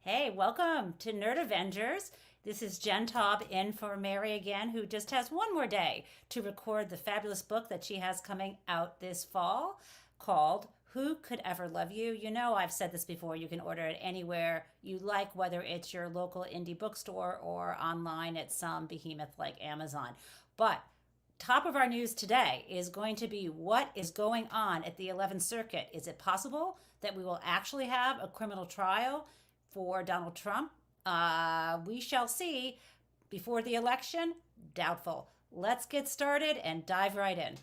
Hey, welcome to Nerd Avengers. This is Jen Taub in for Mary again, who just has one more day to record the fabulous book that she has coming out this fall called Who Could Ever Love You? You know, I've said this before. You can order it anywhere you like, whether it's your local indie bookstore or online at some behemoth like Amazon. But top of our news today is going to be what is going on at the 11th Circuit. Is it possible that we will actually have a criminal trial for Donald Trump? We shall see. Before the election, doubtful. Let's get started and dive right in.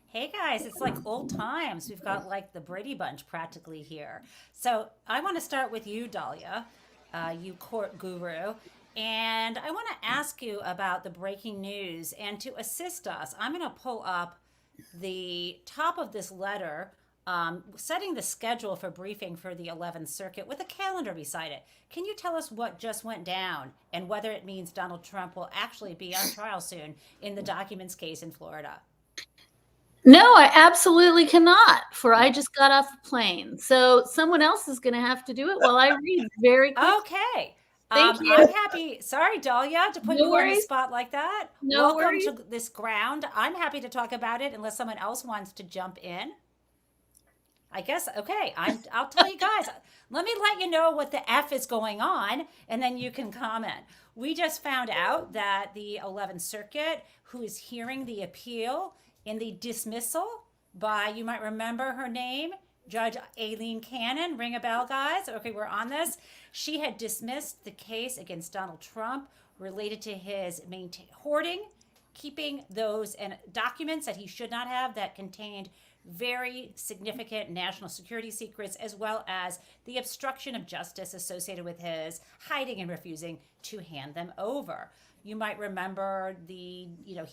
Hey guys, it's like old times. We've got like the Brady Bunch practically here. So I want to start with you, Dahlia, you court guru. And I want to ask you about the breaking news. And to assist us, I'm going to pull up the top of this letter, setting the schedule for briefing for the 11th Circuit with a calendar beside it. Can you tell us what just went down and whether it means Donald Trump will actually be on trial soon in the documents case in Florida? No, I absolutely cannot, for I just got off the plane. So someone else is going to have to do it while I read very quickly. Okay. Thank you. I'm happy. Sorry, Dahlia, to put No you on the worries. spot like that. No Welcome worries. to this ground. I'm happy to talk about it unless someone else wants to jump in. I guess, okay, I'll tell you guys. Let me let you know what the F is going on, and then you can comment. We just found out that the 11th Circuit, who is hearing the appeal in the dismissal by, you might remember her name, Judge Aileen Cannon. Ring a bell, guys. Okay, we're on this. She had dismissed the case against Donald Trump related to his hoarding, keeping those and documents that he should not have that contained very significant national security secrets, as well as the obstruction of justice associated with his hiding and refusing to hand them over. You might remember he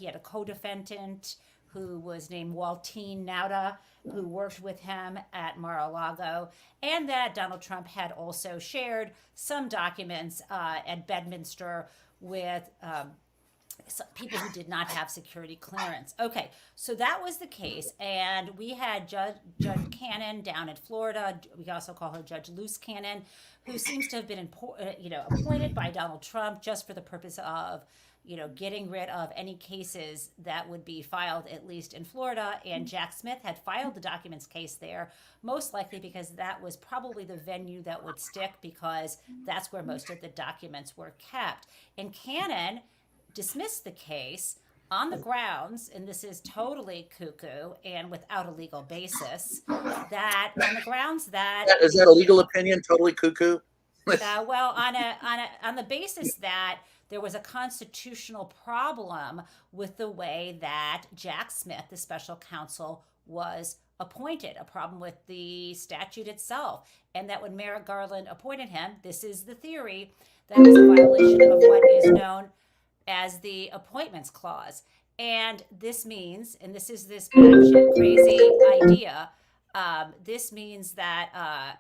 had a co-defendant who was named Waltine Nauta, who worked with him at Mar-a-Lago, and that Donald Trump had also shared some documents at Bedminster with people who did not have security clearance. Okay, so that was the case, and we had Judge Cannon down in Florida. We also call her Judge Luce Cannon, who seems to have been appointed by Donald Trump just for the purpose of getting rid of any cases that would be filed, at least in Florida. And Jack Smith had filed the documents case there, most likely because that was probably the venue that would stick, because that's where most of the documents were kept. And Cannon dismissed the case on the grounds, and this is totally cuckoo and without a legal basis, that on the grounds that Is that a legal opinion? Totally cuckoo? well, on the basis that there was a constitutional problem with the way that Jack Smith, the special counsel, was appointed, a problem with the statute itself, and that when Merrick Garland appointed him, this is the theory, that was a violation of what is known as the Appointments Clause. And this means, and this is this batshit crazy idea, this means that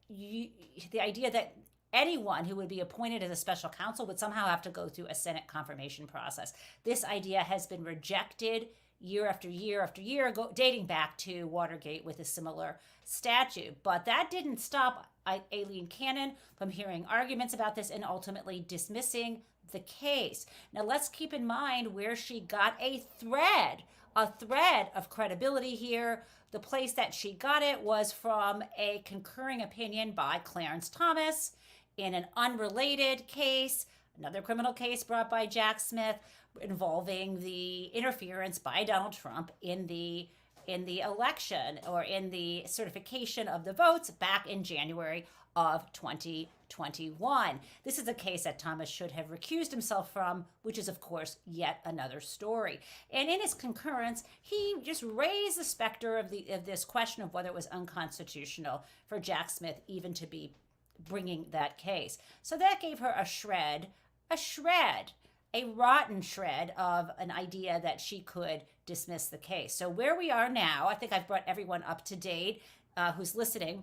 the idea that anyone who would be appointed as a special counsel would somehow have to go through a Senate confirmation process. This idea has been rejected year after year after year, dating back to Watergate with a similar statute. But that didn't stop Aileen Cannon from hearing arguments about this and ultimately dismissing the case. Now let's keep in mind where she got a thread of credibility here. The place that she got it was from a concurring opinion by Clarence Thomas in an unrelated case, another criminal case brought by Jack Smith involving the interference by Donald Trump in the in the election or in the certification of the votes back in January of 2021. This is a case that Thomas should have recused himself from, which is, of course, yet another story. And in his concurrence, he just raised the specter of this question of whether it was unconstitutional for Jack Smith even to be bringing that case. So that gave her a rotten shred of an idea that she could dismiss the case. So where we are now, I think I've brought everyone up to date who's listening.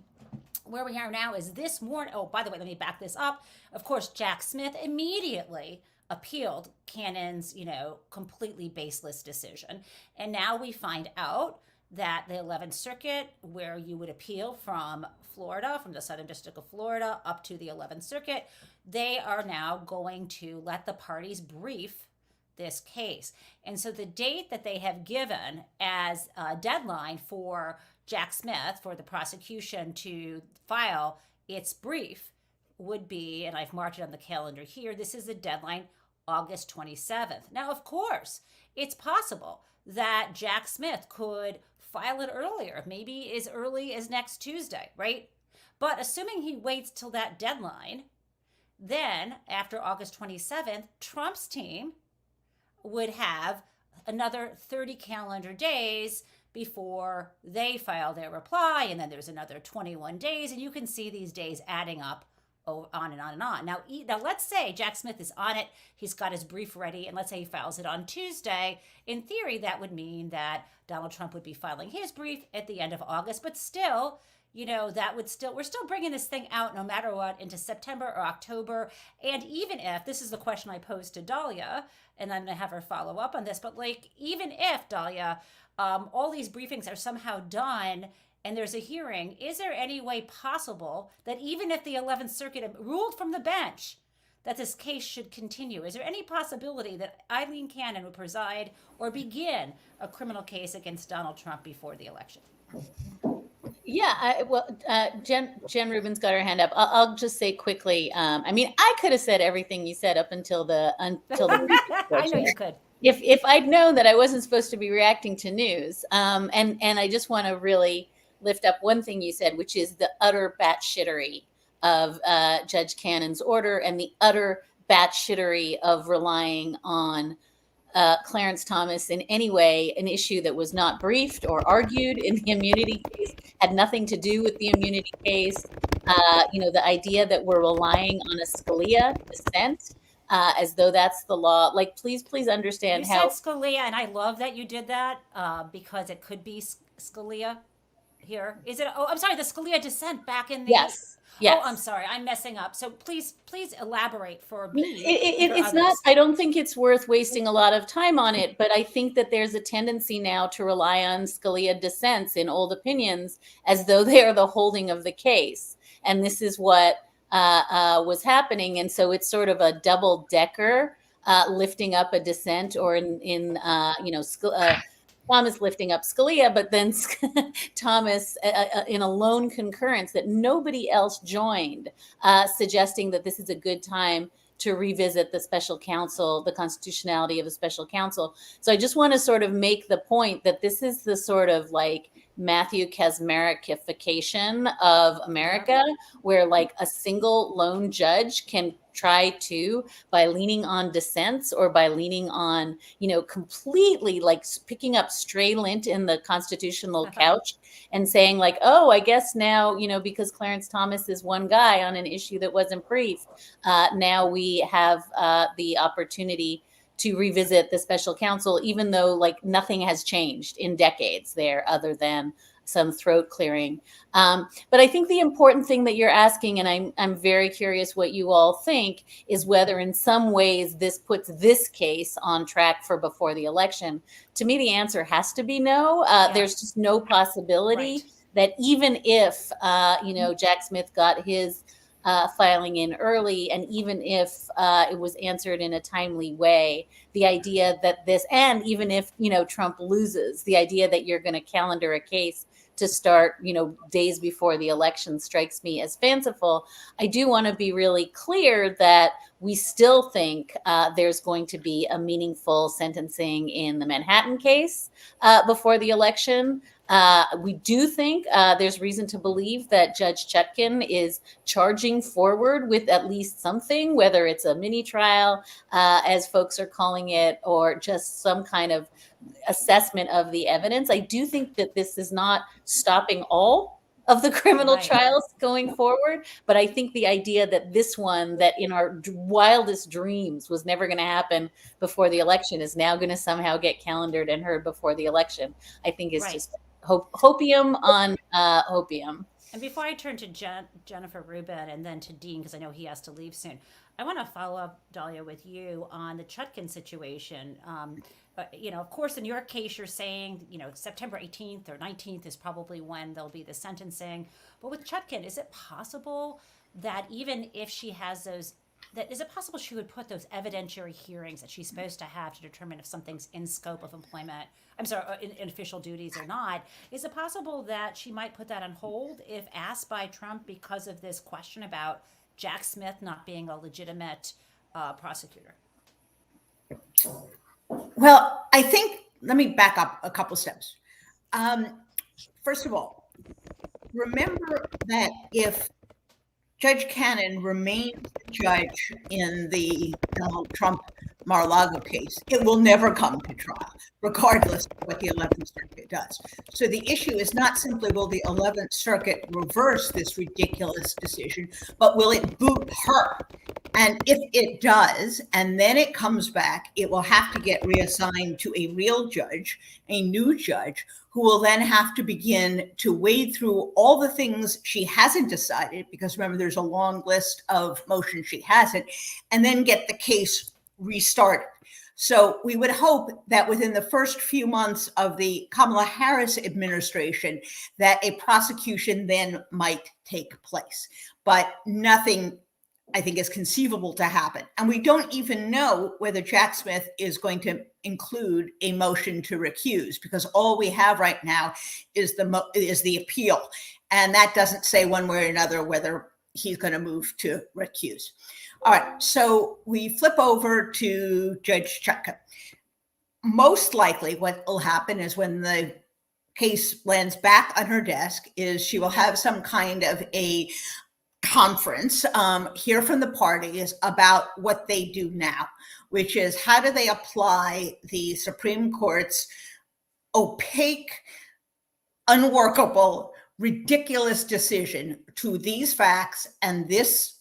Where we are now is this morning. Oh, by the way, let me back this up. Of course, Jack Smith immediately appealed Cannon's, completely baseless decision. And now we find out that the 11th Circuit, where you would appeal from Florida, from the Southern District of Florida up to the 11th Circuit, they are now going to let the parties brief this case. And so the date that they have given as a deadline for Jack Smith, for the prosecution to file its brief, would be, and I've marked it on the calendar here, this is the deadline, August 27th. Now, of course, it's possible that Jack Smith could file it earlier, maybe as early as next Tuesday, right? But assuming he waits till that deadline, then after August 27th, Trump's team would have another 30 calendar days before they file their reply, and then there's another 21 days, and you can see these days adding up on and on and on. Now, let's say Jack Smith is on it, he's got his brief ready, and let's say he files it on Tuesday. In theory, that would mean that Donald Trump would be filing his brief at the end of August, but still, we're still bringing this thing out no matter what into September or October. And even if, this is the question I posed to Dahlia, and I'm going to have her follow up on this, but even if, Dahlia, all these briefings are somehow done and there's a hearing, is there any way possible that even if the 11th Circuit ruled from the bench that this case should continue, is there any possibility that Eileen Cannon would preside or begin a criminal case against Donald Trump before the election? Yeah, Jen Rubin's got her hand up. I'll just say quickly. I could have said everything you said up until the I know you could. If I'd known that I wasn't supposed to be reacting to news, and I just want to really lift up one thing you said, which is the utter batshittery of Judge Cannon's order and the utter batshittery of relying on Clarence Thomas in any way, an issue that was not briefed or argued in the immunity case, had nothing to do with the immunity case. The idea that we're relying on a Scalia dissent as though that's the law. Please understand you said Scalia, and I love that you did that because it could be Scalia here. Is it? Oh, I'm sorry, the Scalia dissent back in the... Yes. Oh, I'm sorry, I'm messing up. So please elaborate for me. It's not, I don't think it's worth wasting a lot of time on it, but I think that there's a tendency now to rely on Scalia dissents in old opinions as though they are the holding of the case. And this is what was happening. And so it's sort of a double decker lifting up a dissent, or Thomas lifting up Scalia, but then Thomas in a lone concurrence that nobody else joined, suggesting that this is a good time to revisit the special counsel, the constitutionality of a special counsel. So I just want to sort of make the point that this is the sort of Matthew Kaczmarecification of America, where a single lone judge can try to, by leaning on dissents or by leaning on, completely picking up stray lint in the constitutional couch and saying oh, I guess now, because Clarence Thomas is one guy on an issue that wasn't briefed, now we have the opportunity to revisit the special counsel, even though nothing has changed in decades there other than some throat clearing. But I think the important thing that you're asking, and I'm very curious what you all think, is whether in some ways this puts this case on track for before the election. To me, the answer has to be no. There's just no possibility that even if, Jack Smith got his filing in early, and even if it was answered in a timely way, the idea that and even if, Trump loses, the idea that you're going to calendar a case to start, days before the election strikes me as fanciful. I do want to be really clear that we still think there's going to be a meaningful sentencing in the Manhattan case before the election. We do think there's reason to believe that Judge Chutkan is charging forward with at least something, whether it's a mini trial, as folks are calling it, or just some kind of assessment of the evidence. I do think that this is not stopping all of the criminal trials going forward, but I think the idea that this one, that in our wildest dreams was never going to happen before the election, is now going to somehow get calendared and heard before the election, I think is just hopium on hopium. And before I turn to Jennifer Rubin and then to Dean, because I know he has to leave soon, I want to follow up, Dahlia, with you on the Chutkan situation. Of course, in your case, you're saying, September 18th or 19th is probably when there'll be the sentencing. But with Chutkan, is it possible that even if she has is it possible she would put those evidentiary hearings that she's supposed to have to determine if something's in scope of employment, in official duties or not? Is it possible that she might put that on hold if asked by Trump because of this question about Jack Smith not being a legitimate prosecutor? Well, I think, let me back up a couple steps. First of all, remember that if Judge Cannon remains the judge in the Donald Trump Mar-a-Lago case, it will never come to trial, regardless of what the 11th Circuit does. So the issue is not simply will the 11th Circuit reverse this ridiculous decision, but will it boot her? And if it does, and then it comes back, it will have to get reassigned to a real judge, a new judge, who will then have to begin to wade through all the things she hasn't decided, because remember, there's a long list of motions she hasn't, and then get the case restarted. So we would hope that within the first few months of the Kamala Harris administration, that a prosecution then might take place. But nothing, I think, is conceivable to happen. And we don't even know whether Jack Smith is going to include a motion to recuse, because all we have right now is the appeal. And that doesn't say one way or another whether he's going to move to recuse. All right, so we flip over to Judge Chutkan. Most likely what will happen is when the case lands back on her desk is she will have some kind of a conference, hear from the parties about what they do now, which is how do they apply the Supreme Court's opaque, unworkable, ridiculous decision to these facts and this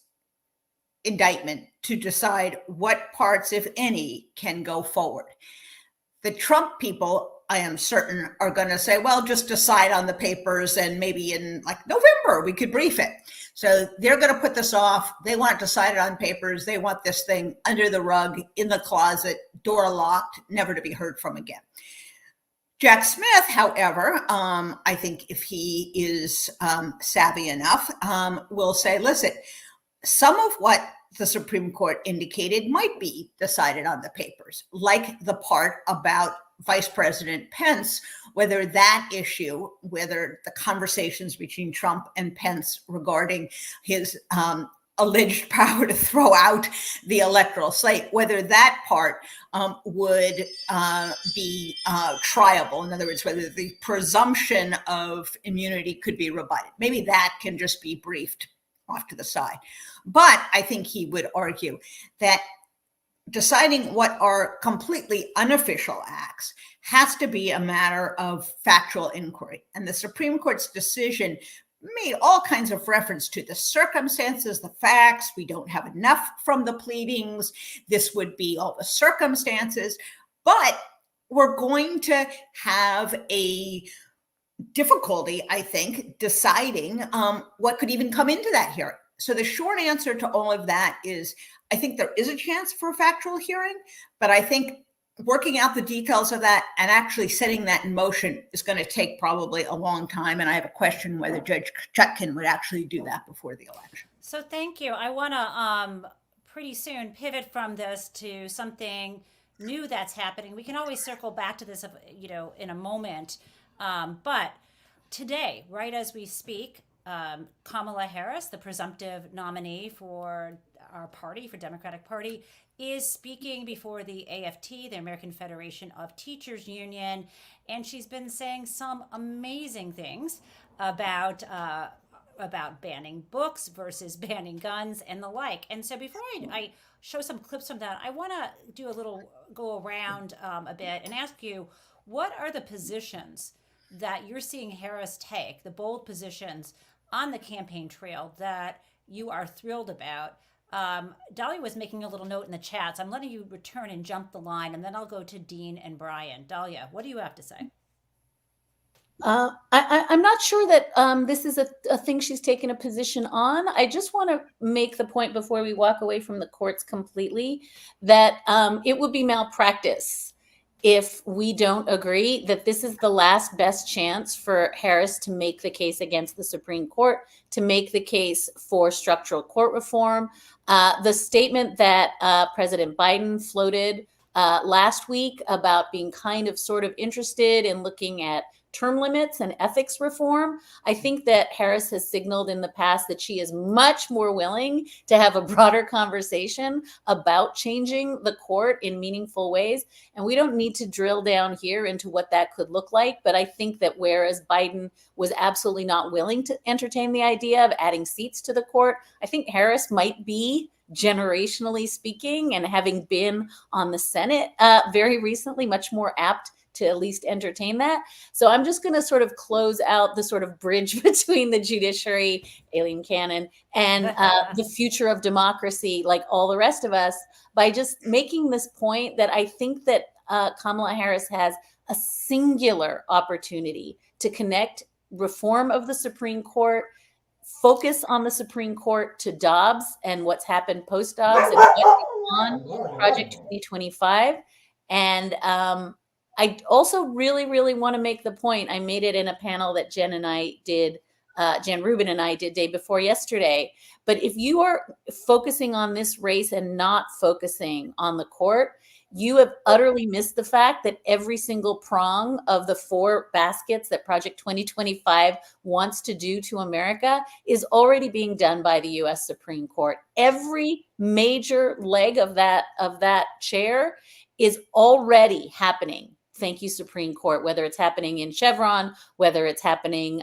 indictment to decide what parts, if any, can go forward. The Trump people, I am certain, are going to say, well, just decide on the papers and maybe in like November we could brief it. So they're going to put this off. They want it decided on papers. They want this thing under the rug, in the closet, door locked, never to be heard from again. Jack Smith, however, I think if he is savvy enough, will say, listen, some of what the Supreme Court indicated might be decided on the papers, like the part about Vice President Pence, whether that issue, whether the conversations between Trump and Pence regarding his alleged power to throw out the electoral slate, whether that part would be triable. In other words, whether the presumption of immunity could be rebutted. Maybe that can just be briefed off to the side. But I think he would argue that deciding what are completely unofficial acts has to be a matter of factual inquiry. And the Supreme Court's decision made all kinds of reference to the circumstances, the facts. We don't have enough from the pleadings. This would be all the circumstances. But we're going to have a difficulty, I think, deciding what could even come into that hearing. So the short answer to all of that is, I think there is a chance for a factual hearing, but I think working out the details of that and actually setting that in motion is going to take probably a long time. And I have a question whether Judge Chutkan would actually do that before the election. So thank you. I want to pretty soon pivot from this to something new that's happening. We can always circle back to this, in a moment. But today, right as we speak, Kamala Harris, the presumptive nominee for our party, for Democratic Party, is speaking before the AFT, the American Federation of Teachers Union, and she's been saying some amazing things about banning books versus banning guns and the like. And so before I show some clips from that, I want to do a little go around a bit and ask you, what are the positions that you're seeing Harris take, the bold positions on the campaign trail that you are thrilled about? Dahlia was making a little note in the chat, so I'm letting you return and jump the line, and then I'll go to Dean and Brian. Dahlia, what do you have to say? I'm not sure that this is a thing she's taken a position on. I just want to make the point before we walk away from the courts completely that it would be malpractice if we don't agree that this is the last best chance for Harris to make the case against the Supreme Court, to make the case for structural court reform. The statement that President Biden floated last week about being kind of sort of interested in looking at term limits and ethics reform. I think that Harris has signaled in the past that she is much more willing to have a broader conversation about changing the court in meaningful ways. And we don't need to drill down here into what that could look like. But I think that whereas Biden was absolutely not willing to entertain the idea of adding seats to the court, I think Harris might be, generationally speaking, and having been on the Senate very recently, much more apt to at least entertain that. So I'm just going to sort of close out the sort of bridge between the judiciary, alien canon, and the future of democracy, like all the rest of us, by just making this point that I think that Kamala Harris has a singular opportunity to connect reform of the Supreme Court, focus on the Supreme Court, to Dobbs and what's happened post-Dobbs and what's on Project 2025. And I also really, really want to make the point, I made it in a panel that Jen Rubin and I did day before yesterday. But if you are focusing on this race and not focusing on the court, you have utterly missed the fact that every single prong of the 4 baskets that Project 2025 wants to do to America is already being done by the U.S. Supreme Court. Every major leg of that chair is already happening. Thank you, Supreme Court, whether it's happening in Chevron, whether it's happening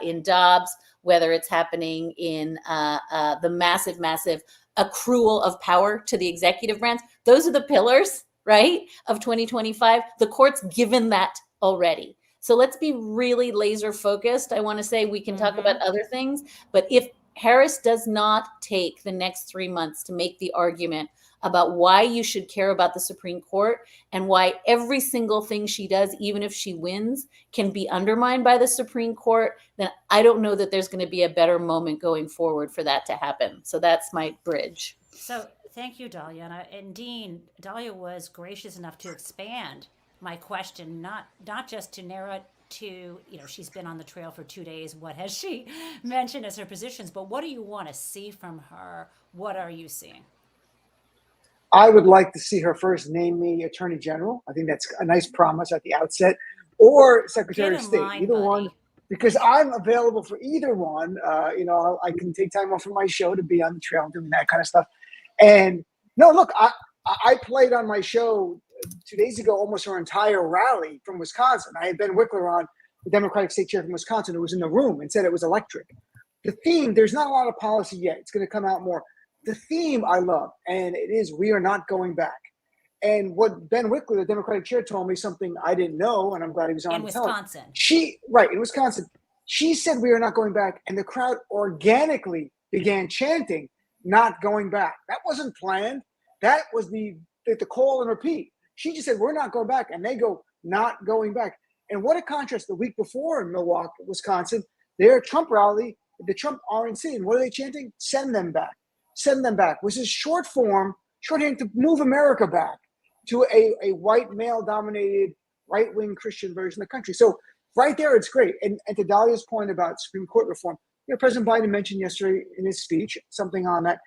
in Dobbs, whether it's happening in the massive accrual of power to the executive branch. Those are the pillars, right, of 2025. The court's given that already. So let's be really laser focused. I want to say we can talk about other things, but if Harris does not take the next 3 months to make the argument about why you should care about the Supreme Court and why every single thing she does, even if she wins, can be undermined by the Supreme Court, then I don't know that there's going to be a better moment going forward for that to happen. So that's my bridge. So thank you, Dahlia. And Dean, Dahlia was gracious enough to expand my question, not just to narrow it to, she's been on the trail for 2 days. What has she mentioned as her positions? But what do you want to see from her? What are you seeing? I would like to see her first name me Attorney General. I think that's a nice promise at the outset, or Secretary of State, either one, because I'm available for either one. I can take time off from my show to be on the trail doing that kind of stuff. And no, look, I played on my show 2 days ago almost our entire rally from Wisconsin. I had Ben Wickler on, the Democratic State Chair from Wisconsin, who was in the room and said it was electric. The theme, there's not a lot of policy yet. It's going to come out more. The theme I love, and it is, we are not going back. And what Ben Wickler, the Democratic chair, told me something I didn't know, and I'm glad he was on. In Wisconsin. In Wisconsin. She said we are not going back, and the crowd organically began chanting, not going back. That wasn't planned. That was the call and repeat. She just said, we're not going back, and they go, not going back. And what a contrast the week before in Milwaukee, Wisconsin, their Trump rally, the Trump RNC, and what are they chanting? Send them back. Send them back, which is shorthand to move America back to a white male-dominated right-wing Christian version of the country. So right there, it's great. And to Dahlia's point about Supreme Court reform, President Biden mentioned yesterday in his speech something on that.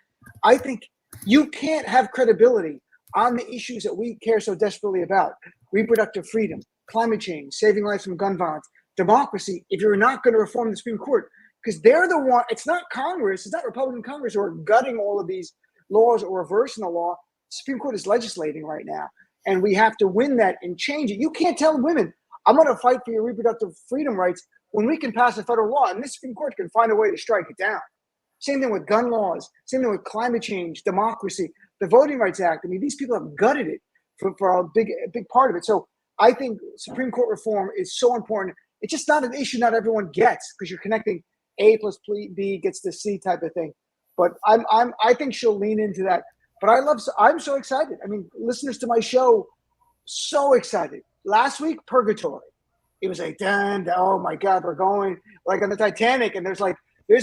I think you can't have credibility on the issues that we care so desperately about: reproductive freedom, climate change, saving lives from gun violence, democracy, if you're not going to reform the Supreme Court. because they're the one. It's not Congress. It's not Republican Congress who are gutting all of these laws or reversing the law. The Supreme Court is legislating right now, and we have to win that and change it. You can't tell women, I'm going to fight for your reproductive freedom rights when we can pass a federal law, and this Supreme Court can find a way to strike it down. Same thing with gun laws. Same thing with climate change, democracy, the Voting Rights Act. I mean, these people have gutted it for a big part of it. So I think Supreme Court reform is so important. It's just not an issue not everyone gets, because you're connecting A plus B gets to C type of thing. But I think she'll lean into that. But I'm so excited. I mean, listeners to my show, so excited. Last week, purgatory. It was like, oh my God, we're going like on the Titanic, and there's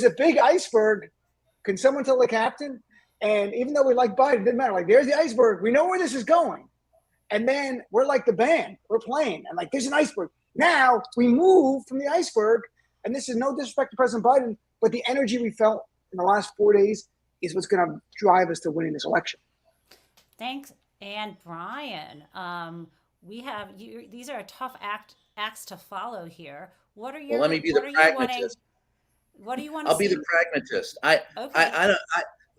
a big iceberg. Can someone tell the captain? And even though we like Biden, it didn't matter. Like, there's the iceberg. We know where this is going. And then we're like the band. We're playing. And like, there's an iceberg. Now we move from the iceberg. And this is no disrespect to President Biden, but the energy we felt in the last 4 days is what's going to drive us to winning this election. Thanks. And Brian, we have you. These are tough acts to follow here. What are your? Well, let me be the pragmatist. What do you want? I'll be the pragmatist. I Okay.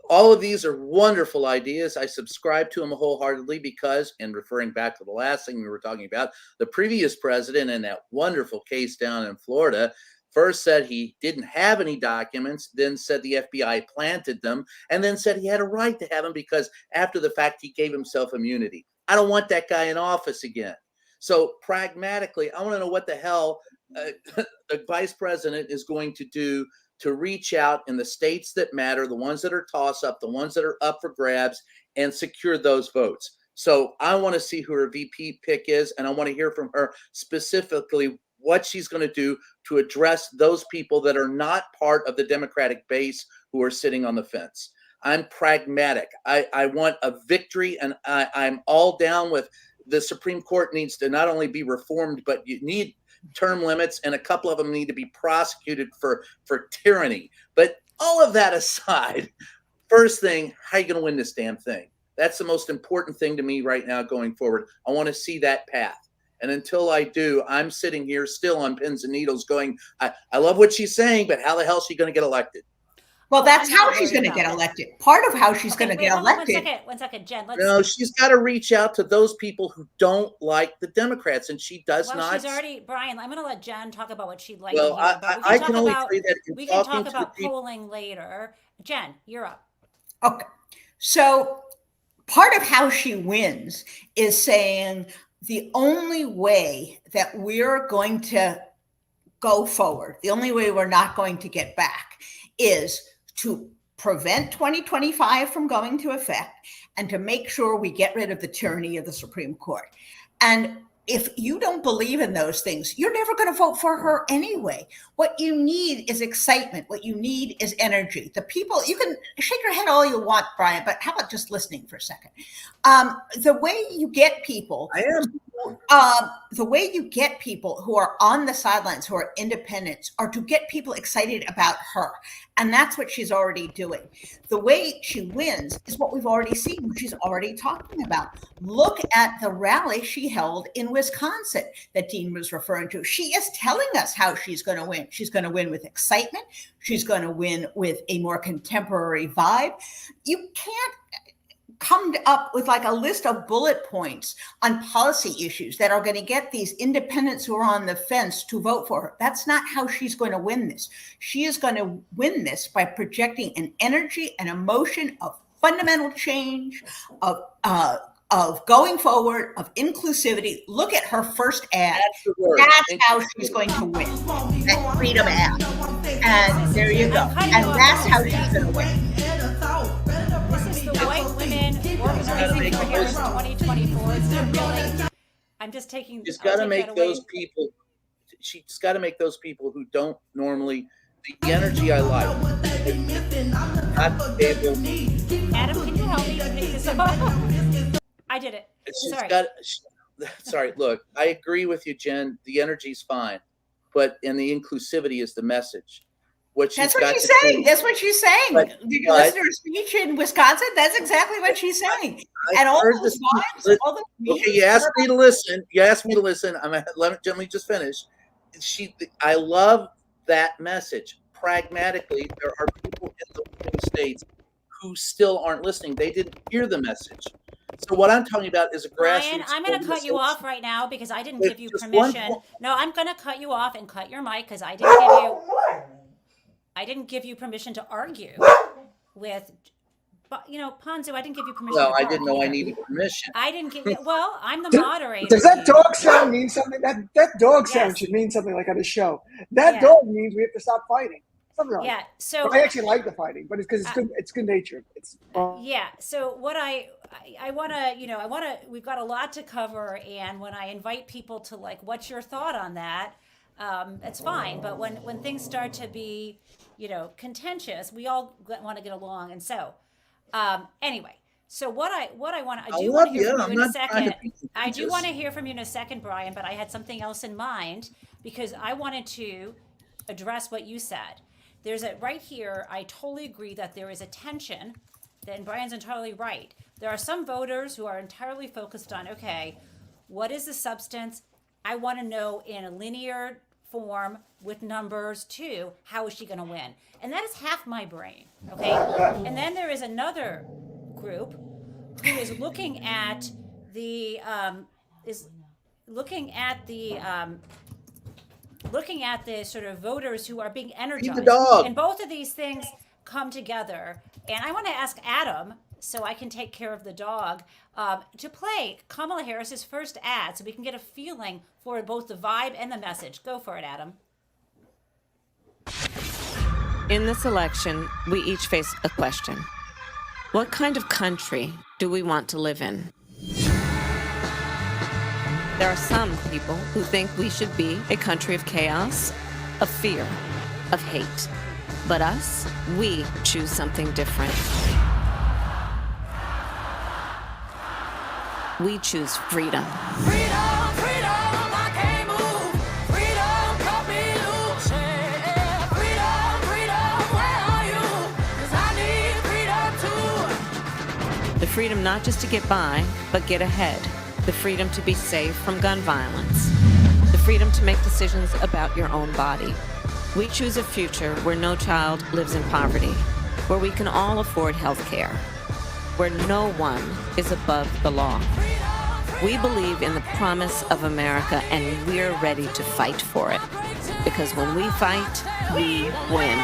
all of these are wonderful ideas. I subscribe to them wholeheartedly because, and referring back to the last thing we were talking about, the previous president in that wonderful case down in Florida first said he didn't have any documents, then said the FBI planted them, and then said he had a right to have them because after the fact he gave himself immunity. I don't want that guy in office again. So pragmatically, I want to know what the hell the vice president is going to do to reach out in the states that matter, the ones that are toss-up, the ones that are up for grabs, and secure those votes. So I want to see who her VP pick is, and I want to hear from her specifically what she's going to do to address those people that are not part of the Democratic base who are sitting on the fence. I'm pragmatic. I want a victory, and I'm all down with the Supreme Court needs to not only be reformed, but you need term limits, and a couple of them need to be prosecuted for tyranny. But all of that aside, first thing, how are you going to win this damn thing? That's the most important thing to me right now going forward. I want to see that path. And until I do, I'm sitting here still on pins and needles going, I love what she's saying, but how the hell is she going to get elected? Well, that's I'm how not she's worried going to about get it. elected. Part of how she's Okay, going to wait, get hold on elected. One second, Jen. No, she's got to reach out to those people who don't like the Democrats, and she does Well, not. she's already, Brian, I'm going to let Jen talk about what she'd like Well, to hear, but I can only say that in we can talking talk to about the people. polling later. Jen, you're up. Okay. So part of how she wins is saying the only way that we're going to go forward, the only way we're not going to get back is to prevent 2025 from going to effect and to make sure we get rid of the tyranny of the Supreme Court. And if you don't believe in those things, you're never going to vote for her anyway. What you need is excitement. What you need is energy. The people, you can shake your head all you want, Brian, but how about just listening for a second? The way you get people, the way you get people who are on the sidelines, who are independents, are to get people excited about her. And that's what she's already doing. The way she wins is what we've already seen, what she's already talking about. Look at the rally she held in Wisconsin that Dean was referring to. She is telling us how she's going to win. She's going to win with excitement. She's going to win with a more contemporary vibe. You can't come up with like a list of bullet points on policy issues that are going to get these independents who are on the fence to vote for her. That's not how she's going to win this. She is going to win this by projecting an energy and emotion of fundamental change, of going forward, of inclusivity. Look at her first ad. That's how she's going to win. That freedom ad. And there you go. And that's how she's going to win. This is the white women organizing for here in 2024. It's not really, I'm just taking. She's I'll got to take make that away. those people. She's got to make those people who don't normally the energy I like. Not able. Adam, can you help me make this up? I did it. Sorry. Sorry. Look, I agree with you, Jen. The energy's fine, but and the inclusivity is the message. That's what she's saying. That's what she's saying. Did you listen to her speech in Wisconsin? That's exactly what she's saying. And all those vibes, all the okay, you asked me to listen. You asked me to listen. Let me just finish. I love that message, pragmatically, there are people in the swing states who still aren't listening. They didn't hear the message. So what I'm talking about is a Brian, grassroots I'm going to cut you organization off right now because I didn't with give you just one permission. No, I'm going to cut you off and cut your mic because I didn't give you permission to argue with, but Ponzu, I didn't give you permission Well, to I bark didn't know I either. needed permission. I didn't give you. Well, I'm the Does- moderator. Does that here. dog sound mean something? That dog sound Yes. should mean something like on a show. That Yeah. dog means we have to stop fighting. Something like Yeah. that. So But I actually like the fighting, but it's because it's good natured. It's yeah. So what I want to, we've got a lot to cover, and when I invite people to like, what's your thought on that? It's fine. But when things start to be, contentious, we all want to get along, and so anyway. So what I want to, I do want to hear from you in a second. I do want to hear from you in a second, Brian, but I had something else in mind because I wanted to address what you said. There's a right here. I totally agree that there is a tension. Then Brian's entirely right. There are some voters who are entirely focused on, okay, what is the substance? I want to know in a linear form with numbers too, how is she going to win? And that is half my brain, okay? And then there is another group who is looking at the sort of voters who are being energized. the dog. And both of these things come together. And I want to ask Adam, so I can take care of the dog, to play Kamala Harris's first ad so we can get a feeling for both the vibe and the message. Go for it, Adam. In this election, we each face a question. What kind of country do we want to live in? There are some people who think we should be a country of chaos, of fear, of hate. But us, we choose something different. We choose freedom. Freedom, freedom, I can't move. Freedom, cut me loose. Yeah. Freedom, freedom, where are you? 'Cause I need freedom too. The freedom not just to get by, but get ahead. The freedom to be safe from gun violence. The freedom to make decisions about your own body. We choose a future where no child lives in poverty, where we can all afford health care, where no one is above the law. We believe in the promise of America, and we're ready to fight for it. Because when we fight, we win.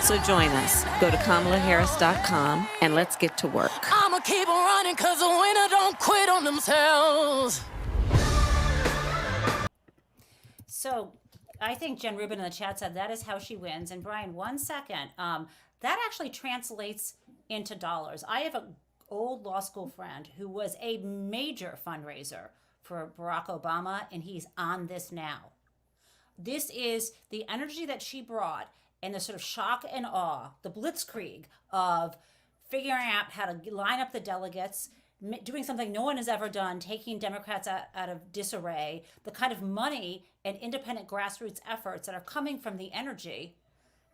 So join us. Go to KamalaHarris.com and let's get to work. I'ma keep on running 'cause the winner don't quit on themselves. So I think Jen Rubin in the chat said that is how she wins. And Brian, 1 second. That actually translates into dollars. I have an old law school friend who was a major fundraiser for Barack Obama, and he's on this now. This is the energy that she brought and the sort of shock and awe, the blitzkrieg of figuring out how to line up the delegates, doing something no one has ever done, taking Democrats out of disarray, the kind of money and independent grassroots efforts that are coming from the energy,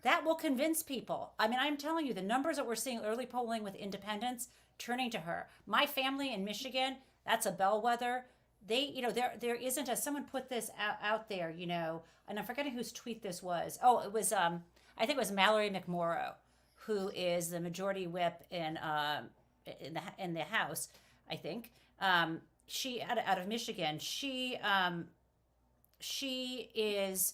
that will convince people. I mean, I'm telling you, the numbers that we're seeing early polling with independents turning to her. My family in Michigan, that's a bellwether. They, there isn't, as someone put this out there, and I'm forgetting whose tweet this was. Oh, it was, I think it was Mallory McMorrow, who is the majority whip in the House, I think. She out of Michigan. She is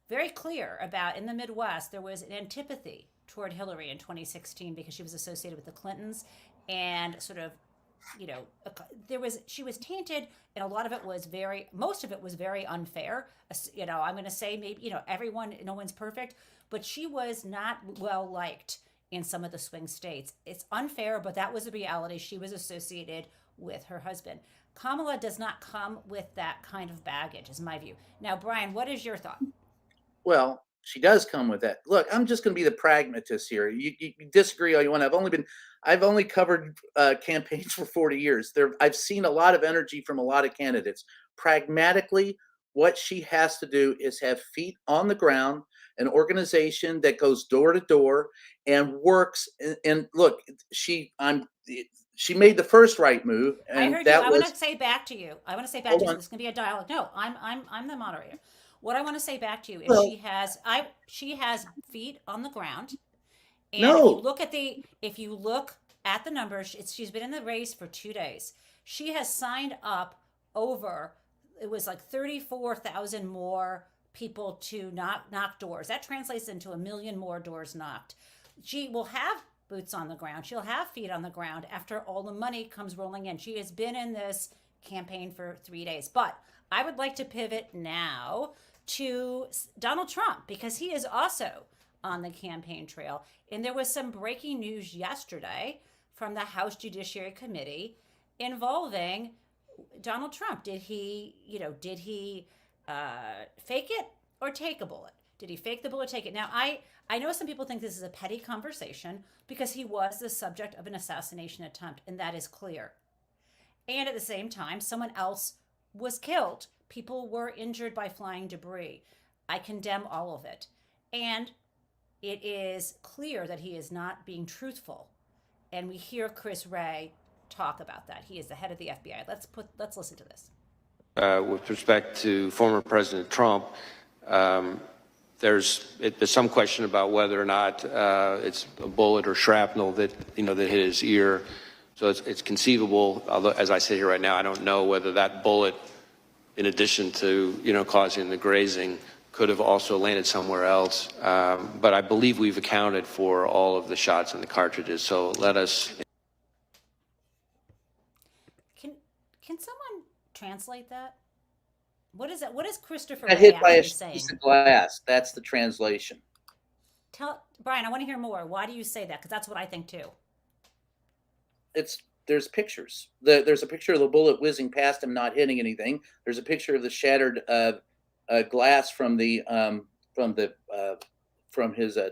very clear about, in the Midwest, there was an antipathy toward Hillary in 2016 because she was associated with the Clintons, and sort of, she was tainted, and a lot of it was most of it was very unfair. I'm going to say maybe, no one's perfect, but she was not well liked in some of the swing states. It's unfair, but that was the reality. She was associated with her husband. Kamala does not come with that kind of baggage, is my view. Now, Brian, what is your thought? Well, she does come with that. Look, I'm just going to be the pragmatist here. You disagree all you want. I've only covered campaigns for 40 years. I've seen a lot of energy from a lot of candidates. Pragmatically, what she has to do is have feet on the ground, an organization that goes door to door and works. And look, she made the first right move. And I heard you. I want to say back to you. This is going to be a dialogue. No, I'm the moderator. what I want to say back to you is Well- she has feet on the ground. And No. if you look at the numbers, she's been in the race for 2 days. She has signed up over, it was like 34,000 more people to knock doors. That translates into 1 million more doors knocked. She will have boots on the ground. She'll have feet on the ground after all the money comes rolling in. She has been in this campaign for 3 days. But I would like to pivot now to Donald Trump, because he is also on the campaign trail. And there was some breaking news yesterday from the House Judiciary Committee involving Donald Trump. Did he fake it or take a bullet? Did he fake the bullet, take it? Now, I know some people think this is a petty conversation because he was the subject of an assassination attempt, and that is clear. And at the same time, someone else was killed. People were injured by flying debris. I condemn all of it. And it is clear that he is not being truthful. And we hear Chris Wray talk about that. He is the head of the FBI. Let's listen to this. With respect to former President Trump, there's some question about whether or not it's a bullet or shrapnel that hit his ear. So it's conceivable. Although, as I sit here right now, I don't know whether that bullet, in addition to causing the grazing, could have also landed somewhere else. But I believe we've accounted for all of the shots in the cartridges. So let us. Can someone translate that? What is that? What is Christopher Got Wray hit by a actually saying? piece of glass. That's the translation. Tell Brian, I want to hear more. Why do you say that? Because that's what I think too. There's pictures. There's a picture of the bullet whizzing past him, not hitting anything. There's a picture of the shattered glass from his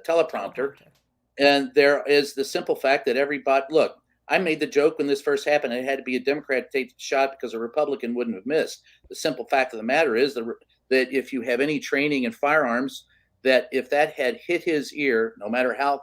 teleprompter, and there is the simple fact that everybody look. I made the joke when this first happened. It had to be a Democrat to take the shot because a Republican wouldn't have missed. The simple fact of the matter is that if you have any training in firearms, that if that had hit his ear, no matter how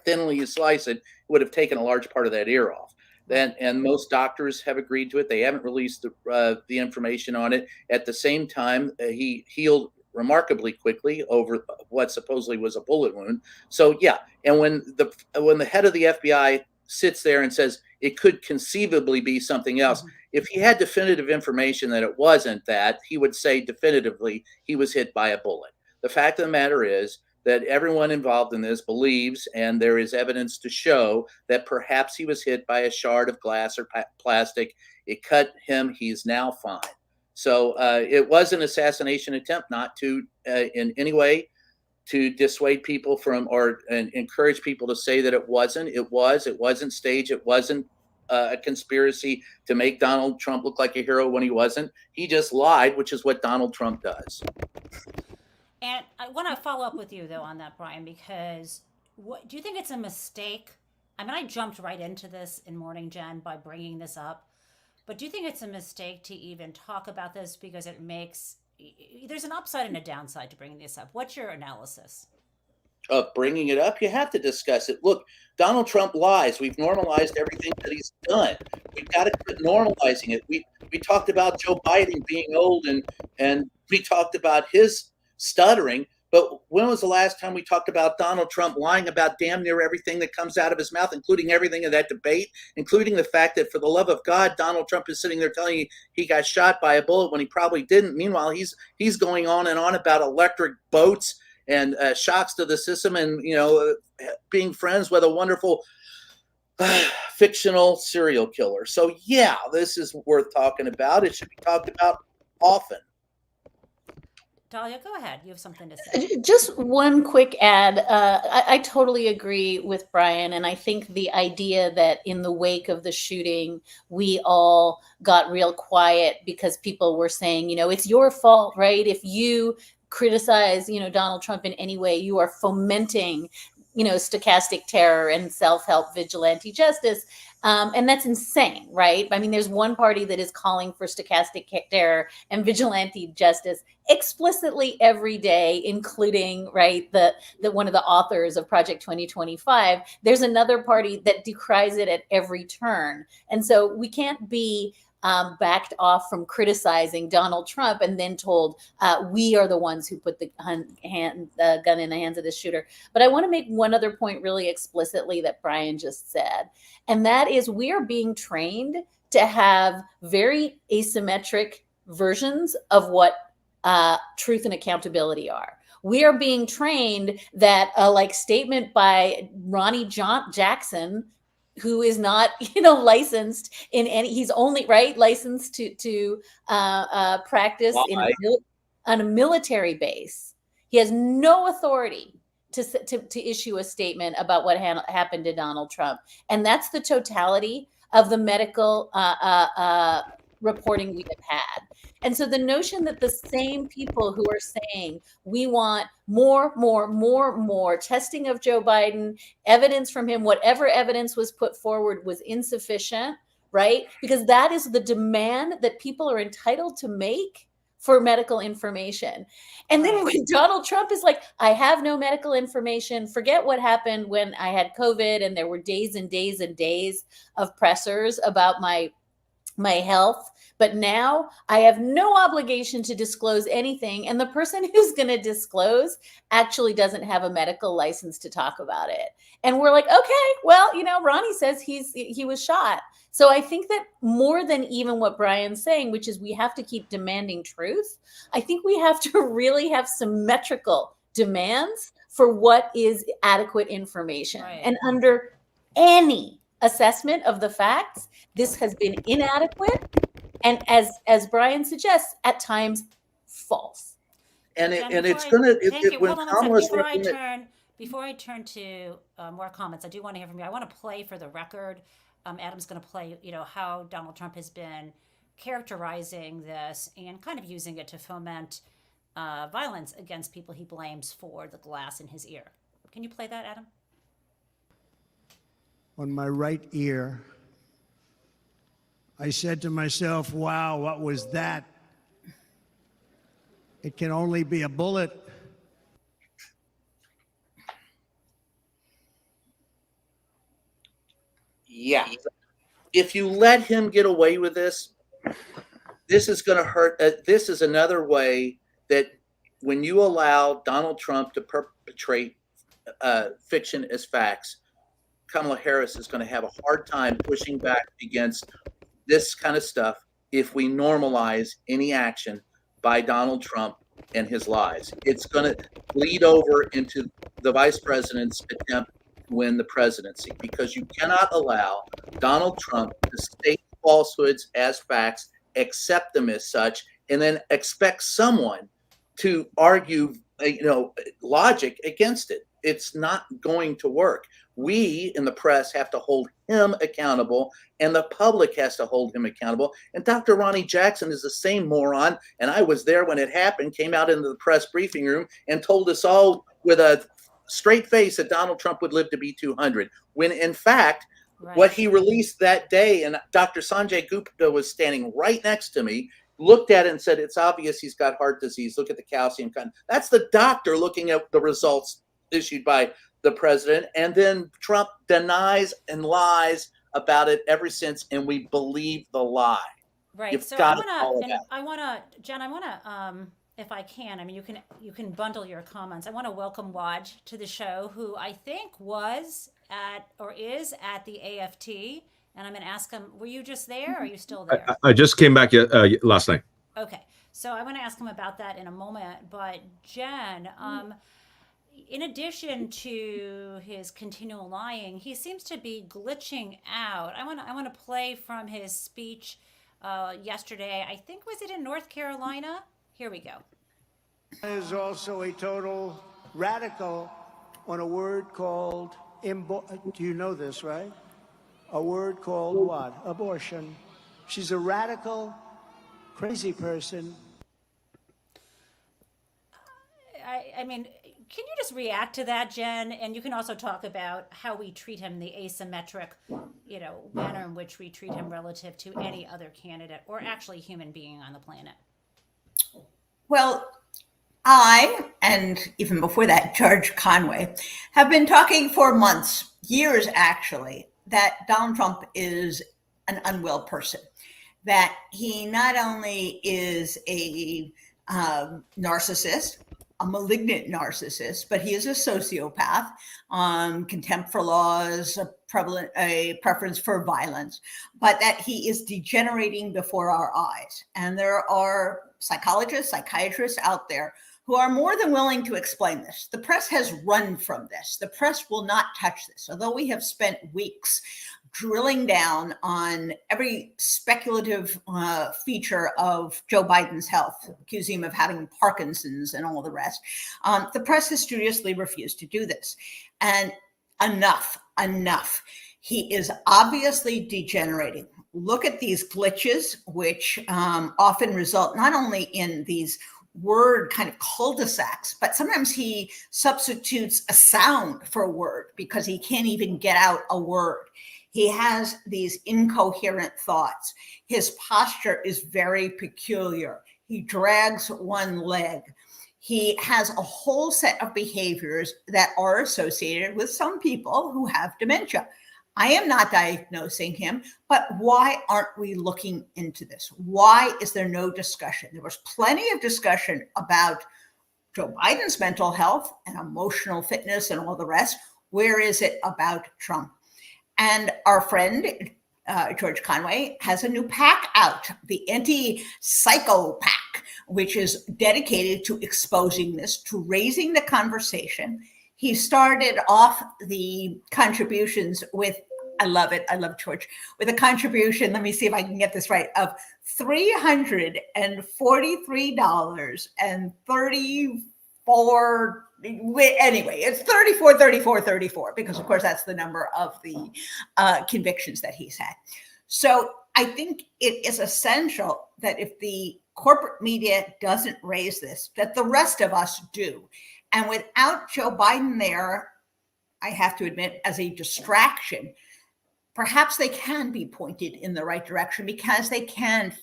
thinly you slice it, it would have taken a large part of that ear off. And most doctors have agreed to it. They haven't released the information on it. At the same time, he healed remarkably quickly over what supposedly was a bullet wound. So yeah, and when the head of the FBI sits there and says it could conceivably be something else, mm-hmm. If he had definitive information that it wasn't that, he would say definitively he was hit by a bullet. The fact of the matter is that everyone involved in this believes, and there is evidence to show, that perhaps he was hit by a shard of glass or plastic. It cut him. He's now fine. So it was an assassination attempt, not to in any way to dissuade people from or encourage people to say that it wasn't. It wasn't staged. It wasn't a conspiracy to make Donald Trump look like a hero when he wasn't. He just lied, which is what Donald Trump does. And I want to follow up with you, though, on that, Brian, because do you think it's a mistake? I mean, I jumped right into this in Morning Jen by bringing this up, but do you think it's a mistake to even talk about this because there's an upside and a downside to bringing this up? What's your analysis? Of bringing it up, you have to discuss it. Look, Donald Trump lies. We've normalized everything that he's done. We've got to quit normalizing it. We talked about Joe Biden being old and we talked about his stuttering, but when was the last time we talked about Donald Trump lying about damn near everything that comes out of his mouth, including everything in that debate, including the fact that, for the love of God, Donald Trump is sitting there telling you he got shot by a bullet when he probably didn't. Meanwhile, he's going on and on about electric boats and shocks to the system and being friends with a wonderful fictional serial killer. So yeah, this is worth talking about. It should be talked about often. Dahlia, go ahead. You have something to say. Just one quick add. I totally agree with Brian. And I think the idea that in the wake of the shooting, we all got real quiet because people were saying, it's your fault, right? If you criticize, Donald Trump in any way, you are fomenting, stochastic terror and self-help vigilante justice. And that's insane, right? I mean, there's one party that is calling for stochastic terror and vigilante justice explicitly every day, including, right, the one of the authors of Project 2025. There's another party that decries it at every turn. And so we can't be backed off from criticizing Donald Trump and then told, we are the ones who put the gun in the hands of the shooter. But I want to make one other point really explicitly that Brian just said, and that is we are being trained to have very asymmetric versions of what truth and accountability are. We are being trained that a statement by Ronnie Jackson, who is not, licensed in any, he's only licensed to practice on a military base. He has no authority to issue a statement about what happened to Donald Trump. And that's the totality of the medical reporting we have had. And so the notion that the same people who are saying we want more testing of Joe Biden, evidence from him, whatever evidence was put forward was insufficient, right? Because that is the demand that people are entitled to make for medical information. And then when Donald Trump is like, I have no medical information, forget what happened when I had COVID and there were days and days and days of pressers about my health, but now I have no obligation to disclose anything. And the person who's going to disclose actually doesn't have a medical license to talk about it. And we're like, okay, well, Ronnie says he was shot. So I think that more than even what Brian's saying, which is we have to keep demanding truth, I think we have to really have symmetrical demands for what is adequate information. Right. And under any assessment of the facts, this has been inadequate, and as Brian suggests, at times false. And Jen, it's going to before I turn to more comments, I do want to hear from you. I want to play for the record. Adam's going to play, how Donald Trump has been characterizing this and kind of using it to foment violence against people he blames for the glass in his ear. Can you play that, Adam? On my right ear, I said to myself, wow, what was that? It can only be a bullet. Yeah. If you let him get away with this, this is going to hurt. This is another way that when you allow Donald Trump to perpetrate fiction as facts, Kamala Harris is going to have a hard time pushing back against this kind of stuff if we normalize any action by Donald Trump and his lies. It's going to bleed over into the vice president's attempt to win the presidency, because you cannot allow Donald Trump to state falsehoods as facts, accept them as such, and then expect someone to argue, logic against it. It's not going to work. We in the press have to hold him accountable, and the public has to hold him accountable. And Dr. Ronnie Jackson is the same moron, and I was there when it happened, came out into the press briefing room and told us all with a straight face that Donald Trump would live to be 200, when in fact, what he released that day, and Dr. Sanjay Gupta was standing right next to me, looked at it and said, it's obvious he's got heart disease. Look at the calcium content. That's the doctor looking at the results issued by the president, and then Trump denies and lies about it ever since, and we believe the lie. Right. You've so got I want to, Jen, if I can, you can bundle your comments. I want to welcome Waj to the show, who I think was at or is at the AFT, and I'm going to ask him, were you just there? Or are you still there? I just came back last night. Okay. So I want to ask him about that in a moment, but Jen, in addition to his continual lying, he seems to be glitching out. I want to play from his speech yesterday. I think, was it in North Carolina? Here we go. Is also a total radical on a word called do you know this, right? A word called what? Abortion. She's a radical, crazy person. I mean, can you just react to that, Jen? And you can also talk about how we treat him, the asymmetric, manner in which we treat him relative to any other candidate or actually human being on the planet. Well, I, and even before that, George Conway, have been talking for months, years actually, that Donald Trump is an unwell person. that he not only is a narcissist, a malignant narcissist, but he is a sociopath, contempt for laws, a preference for violence, but that he is degenerating before our eyes. And there are psychologists, psychiatrists out there who are more than willing to explain this. The press has run from this. The press will not touch this, although we have spent weeks drilling down on every speculative feature of Joe Biden's health, accusing him of having Parkinson's and all the rest. The press has studiously refused to do this. And enough. He is obviously degenerating. Look at these glitches, which often result not only in these word kind of cul-de-sacs, but sometimes he substitutes a sound for a word because he can't even get out a word. He has these incoherent thoughts. His posture is very peculiar. He drags one leg. He has a whole set of behaviors that are associated with some people who have dementia. I am not diagnosing him, but why aren't we looking into this? Why is there no discussion? There was plenty of discussion about Joe Biden's mental health and emotional fitness and all the rest. Where is it about Trump? And our friend, George Conway, has a new pack out, the Anti-Psycho Pack, which is dedicated to exposing this, to raising the conversation. He started off the contributions with, I love it, I love George, with a contribution, let me see if I can get this right, of $343.34. Anyway, it's 34, because of course that's the number of the convictions that he's had. So I think it is essential that if the corporate media doesn't raise this, that the rest of us do. And without Joe Biden there, I have to admit, as a distraction, perhaps they can be pointed in the right direction because they can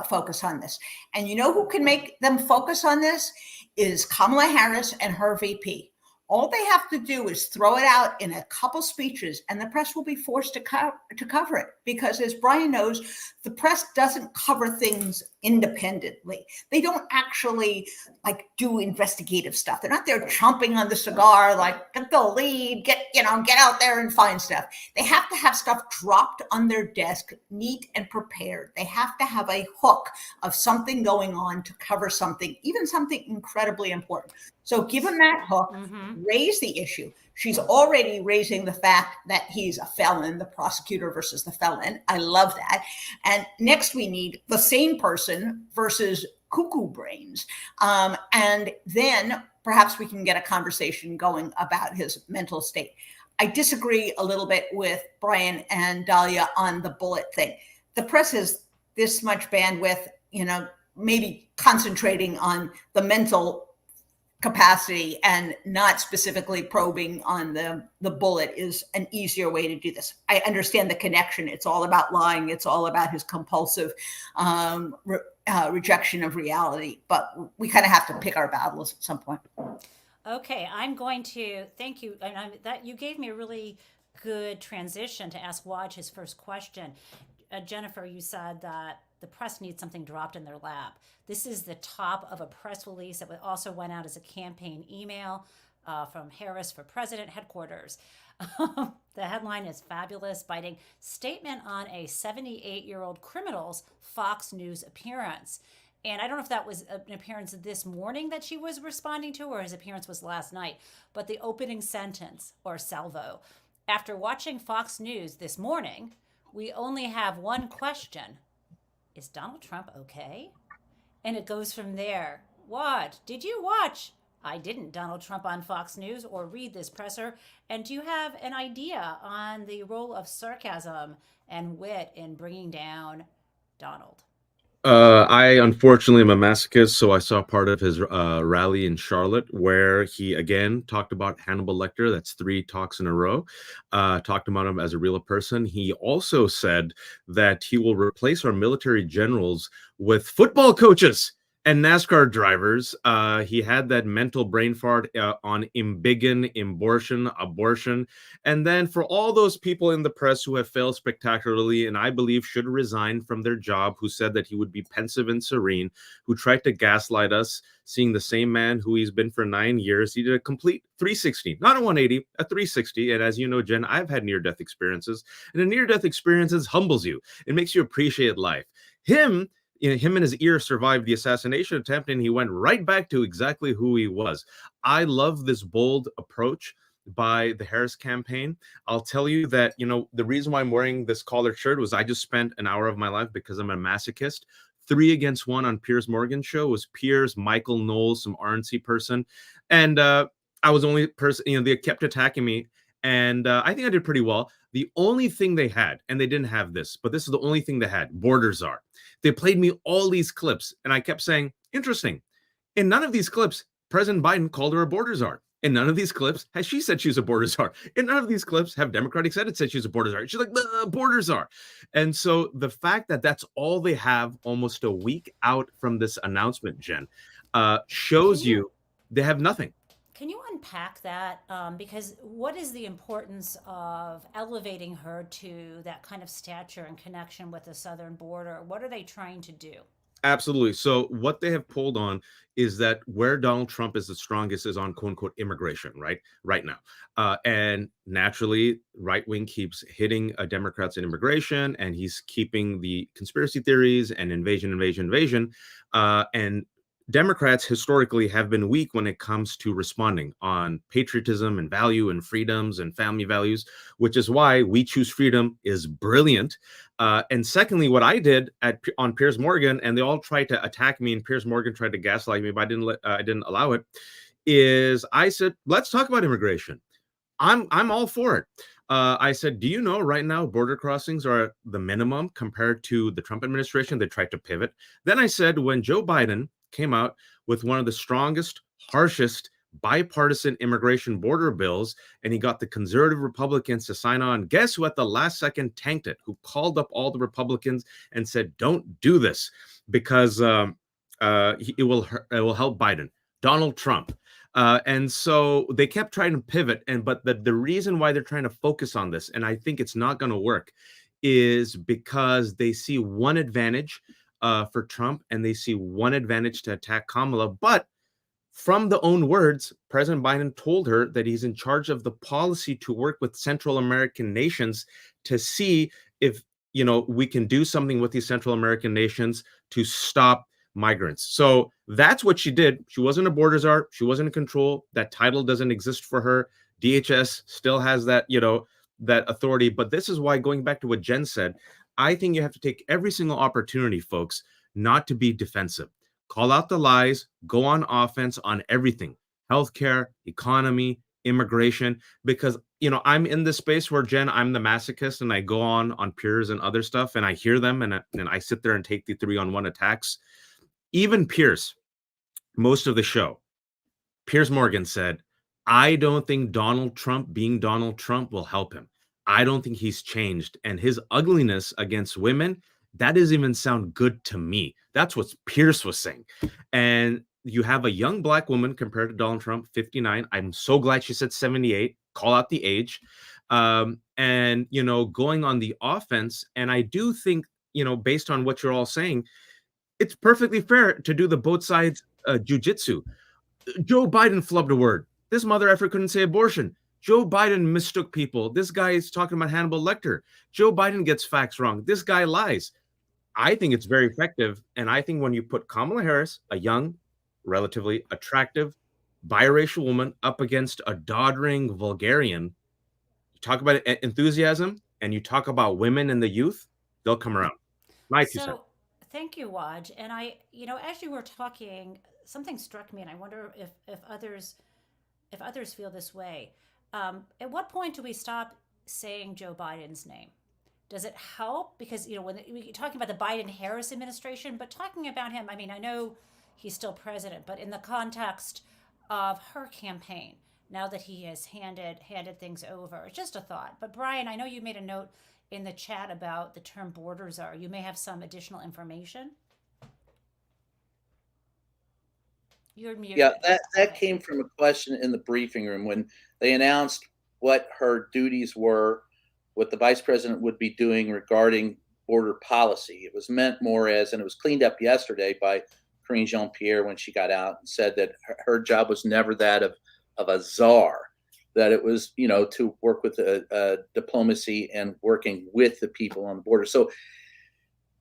focus on this. And you know who can make them focus on this is Kamala Harris and her VP. All they have to do is throw it out in a couple speeches and the press will be forced to cover it. Because as Brian knows, the press doesn't cover things independently. They don't actually do investigative stuff. They're not there chomping on the cigar, get the lead, get out there and find stuff. They have to have stuff dropped on their desk, neat and prepared. They have to have a hook of something going on to cover something, even something incredibly important. So give him that hook, raise the issue. She's already raising the fact that he's a felon, the prosecutor versus the felon. I love that. And next we need the sane person versus cuckoo brains. And then perhaps we can get a conversation going about his mental state. I disagree a little bit with Brian and Dahlia on the bullet thing. The press has this much bandwidth, maybe concentrating on the mental capacity and not specifically probing on the bullet is an easier way to do this. I understand the connection. It's all about lying. It's all about his compulsive rejection of reality. But we kind of have to pick our battles at some point. Okay, I'm going to thank you. And that you gave me a really good transition to ask Waj his first question. Jennifer, you said that the press needs something dropped in their lap. This is the top of a press release that also went out as a campaign email from Harris for President headquarters. The headline is fabulous, biting statement on a 78-year-old criminal's Fox News appearance. And I don't know if that was an appearance this morning that she was responding to or his appearance was last night, but the opening sentence or salvo. After watching Fox News this morning, we only have one question. Is Donald Trump okay? And it goes from there. What? Did you watch? I didn't Donald Trump on Fox News or read this presser. And do you have an idea on the role of sarcasm and wit in bringing down Donald? I unfortunately am a masochist, so I saw part of his rally in Charlotte where he again talked about Hannibal Lecter. That's 3 talks in a row. Talked about him as a real person. He also said that he will replace our military generals with football coaches. And NASCAR drivers, he had that mental brain fart on embiggen, abortion. And then for all those people in the press who have failed spectacularly and I believe should resign from their job, who said that he would be pensive and serene, who tried to gaslight us, seeing the same man who he's been for 9 years, he did a complete 360, not a 180, a 360. And as you know, Jen, I've had near-death experiences, and a near-death experiences humbles you. It makes you appreciate life. Him and his ear survived the assassination attempt, and he went right back to exactly who he was. I love this bold approach by the Harris campaign. I'll tell you that, the reason why I'm wearing this collared shirt was I just spent an hour of my life, because I'm a masochist, 3 against 1 on Piers Morgan's show. It was Piers, Michael Knowles, some RNC person. And I was the only person, they kept attacking me. And I think I did pretty well. The only thing they had, and they didn't have this, but this is the only thing they had, border czar. They played me all these clips, and I kept saying, interesting. In none of these clips, President Biden called her a border czar. In none of these clips has she said she's a border czar. In none of these clips have Democratic Senate said she's a border czar. She's like, the border czar. And so the fact that that's all they have almost a week out from this announcement, Jen, shows you they have nothing. Can you unpack that? Because what is the importance of elevating her to that kind of stature and connection with the southern border? What are they trying to do? Absolutely. So what they have pulled on is that where Donald Trump is the strongest is on quote unquote immigration, right now. And naturally, right wing keeps hitting Democrats in immigration, and he's keeping the conspiracy theories and invasion. And Democrats historically have been weak when it comes to responding on patriotism and value and freedoms and family values, which is why We Choose Freedom is brilliant. And secondly, what I did on Piers Morgan, and they all tried to attack me, and Piers Morgan tried to gaslight me, but I didn't allow it, is I said, let's talk about immigration. I'm all for it. I said, do you know right now border crossings are the minimum compared to the Trump administration? They tried to pivot. Then I said, when Joe Biden came out with one of the strongest, harshest bipartisan immigration border bills, and he got the conservative Republicans to sign on, guess who at the last second tanked it? Who called up all the Republicans and said, don't do this because it will help Biden, Donald Trump. And so they kept trying to pivot, but the reason why they're trying to focus on this, and I think it's not going to work, is because they see one advantage for Trump, and they see one advantage to attack Kamala. But from the own words, President Biden told her that he's in charge of the policy to work with Central American nations to see if we can do something with these Central American nations to stop migrants. So that's what she did. She wasn't a border czar. She wasn't in control. That title doesn't exist for her. DHS still has that, that authority. But this is why, going back to what Jen said, I think you have to take every single opportunity, folks, not to be defensive. Call out the lies, go on offense on everything, healthcare, economy, immigration, because, I'm in this space where, Jen, I'm the masochist, and I go on Piers and other stuff, and I hear them, and I sit there and take the 3-on-1 attacks. Even Piers, most of the show, Piers Morgan said, I don't think Donald Trump being Donald Trump will help him. I don't think he's changed. And his ugliness against women, that doesn't even sound good to me. That's what Pierce was saying. And you have a young black woman compared to Donald Trump, 59. I'm so glad she said 78. Call out the age. And, going on the offense. And I do think, based on what you're all saying, it's perfectly fair to do the both sides jujitsu. Joe Biden flubbed a word. This mother effer couldn't say abortion. Joe Biden mistook people. This guy is talking about Hannibal Lecter. Joe Biden gets facts wrong. This guy lies. I think it's very effective. And I think when you put Kamala Harris, a young, relatively attractive, biracial woman, up against a doddering vulgarian, you talk about enthusiasm and you talk about women and the youth, they'll come around. My 2 cents. Thank you, Waj. And I, as you were talking, something struck me, and I wonder if others feel this way. At what point do we stop saying Joe Biden's name? Does it help? Because, when we're talking about the Biden-Harris administration, but talking about him, I mean, I know he's still president, but in the context of her campaign, now that he has handed things over, it's just a thought. But Brian, I know you made a note in the chat about the term border czar. You may have some additional information. You're muted. Yeah, that came from a question in the briefing room when they announced what her duties were, what the vice president would be doing regarding border policy. It was meant more as, and it was cleaned up yesterday by Karine Jean-Pierre when she got out and said that her job was never that of a czar, that it was, to work with diplomacy and working with the people on the border. So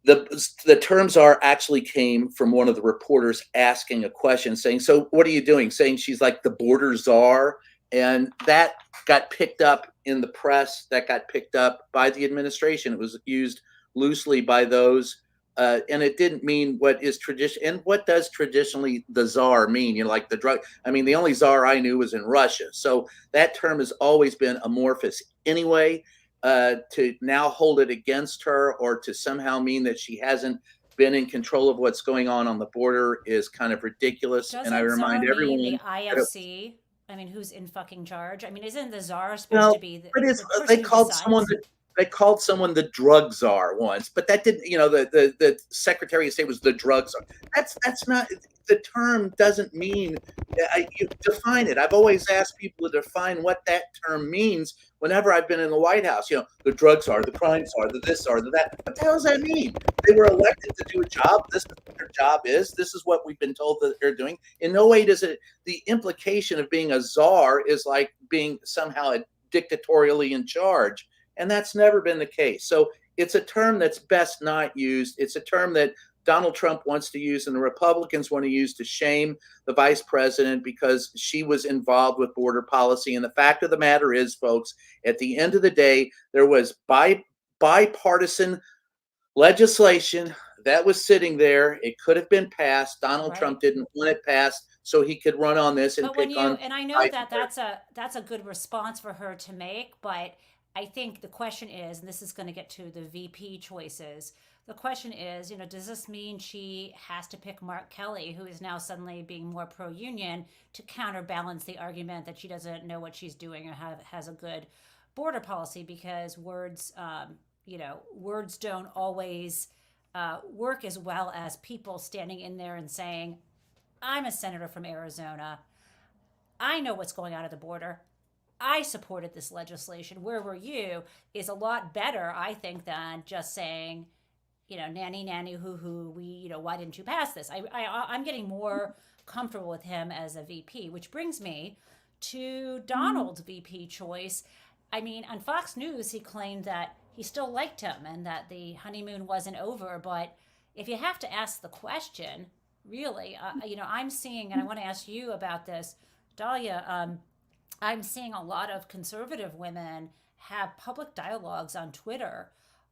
the term czar actually came from one of the reporters asking a question, saying, "So what are you doing?" Saying she's like the border czar, and that got picked up in the press. That got picked up by the administration. It was used loosely by those, and it didn't mean what is tradition. And what does traditionally the czar mean? Like the drug. I mean, the only czar I knew was in Russia. So that term has always been amorphous anyway. To now hold it against her or to somehow mean that she hasn't been in control of what's going on the border is kind of ridiculous. Doesn't And I remind czar mean everyone the IFC? I mean, who's in fucking charge? I mean, isn't the czar supposed to be the but it's person they who called decides? someone the drug czar once, but that didn't, the Secretary of State was the drug czar. That's not, the term doesn't mean, you define it. I've always asked people to define what that term means whenever I've been in the White House. The drug czar, the crime czar, the this czar, the that. What the hell does that mean? They were elected to do a job. This is what their job is. This is what we've been told that they're doing. In no way does it, the implication of being a czar is like being somehow dictatorially in charge. And that's never been the case. So it's a term that's best not used. It's a term that Donald Trump wants to use and the Republicans want to use to shame the vice president because she was involved with border policy. And the fact of the matter is, folks, at the end of the day, there was bipartisan legislation that was sitting there. It could have been passed. Donald Trump didn't want it passed so he could run on this and But when pick you, on. and I know that that's a good response for her to make, but I think the question is, and this is going to get to the VP choices. The question is, does this mean she has to pick Mark Kelly, who is now suddenly being more pro-union, to counterbalance the argument that she doesn't know what she's doing or has a good border policy? Because words, words don't always work as well as people standing in there and saying, "I'm a senator from Arizona. I know what's going on at the border. I supported this legislation. Where were you?" is a lot better, I think, than just saying, nanny, nanny, hoo, we, why didn't you pass this? I'm getting more comfortable with him as a VP, which brings me to Donald's VP choice. I mean, on Fox News, he claimed that he still liked him and that the honeymoon wasn't over. But if you have to ask the question, really, I'm seeing, and I want to ask you about this, Dahlia, I'm seeing a lot of conservative women have public dialogues on Twitter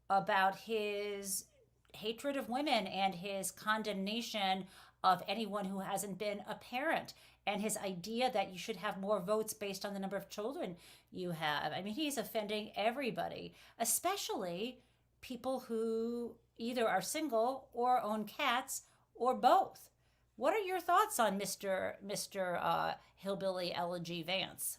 about his hatred of women and his condemnation of anyone who hasn't been a parent and his idea that you should have more votes based on the number of children you have. I mean, he's offending everybody, especially people who either are single or own cats or both. What are your thoughts on Mr. Hillbilly Elegy Vance?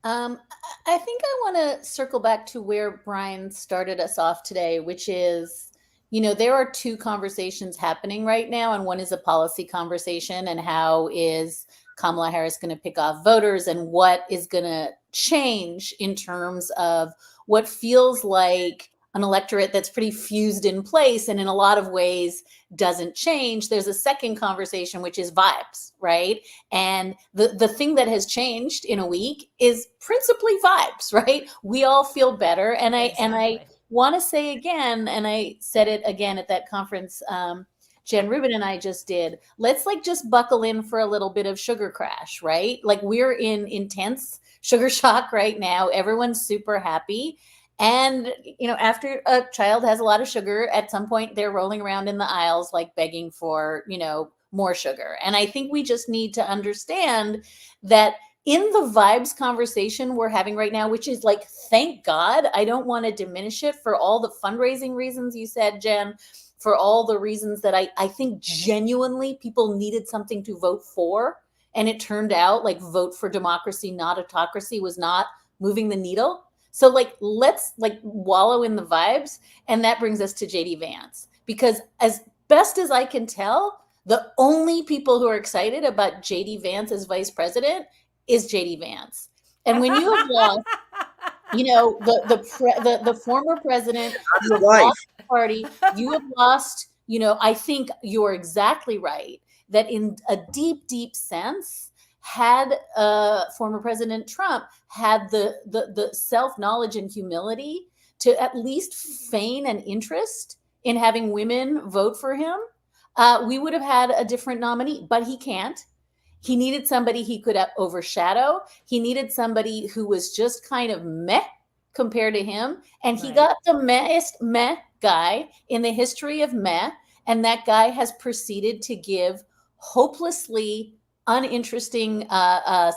I think I want to circle back to where Brian started us off today, which is, there are two conversations happening right now, and one is a policy conversation, and how is Kamala Harris going to pick off voters, and what is going to change in terms of what feels like an electorate that's pretty fused in place and in a lot of ways doesn't change. There's a second conversation, which is vibes, right? And the thing that has changed in a week is principally vibes, right? We all feel better. And I want to say again, and I said it again at that conference, Jen Rubin and I just did, let's just buckle in for a little bit of sugar crash, right? Like, we're in intense sugar shock right now. Everyone's super happy. And, after a child has a lot of sugar, at some point they're rolling around in the aisles, begging for, more sugar. And I think we just need to understand that in the vibes conversation we're having right now, which is thank God, I don't want to diminish it for all the fundraising reasons you said, Jen, for all the reasons that I think genuinely people needed something to vote for. And it turned out vote for democracy, not autocracy, was not moving the needle. So let's wallow in the vibes. And that brings us to JD Vance, because as best as I can tell, The only people who are excited about JD Vance as vice president is JD Vance. And when you have lost, the former president, Not you his have wife. lost the party, you have lost, I think you're exactly right that in a deep, deep sense, had former President Trump had the self-knowledge and humility to at least feign an interest in having women vote for him, we would have had a different nominee, but he can't. He needed somebody he could overshadow. He needed somebody who was just kind of meh compared to him. And he Right. got the mehest meh guy in the history of meh. And that guy has proceeded to give hopelessly uninteresting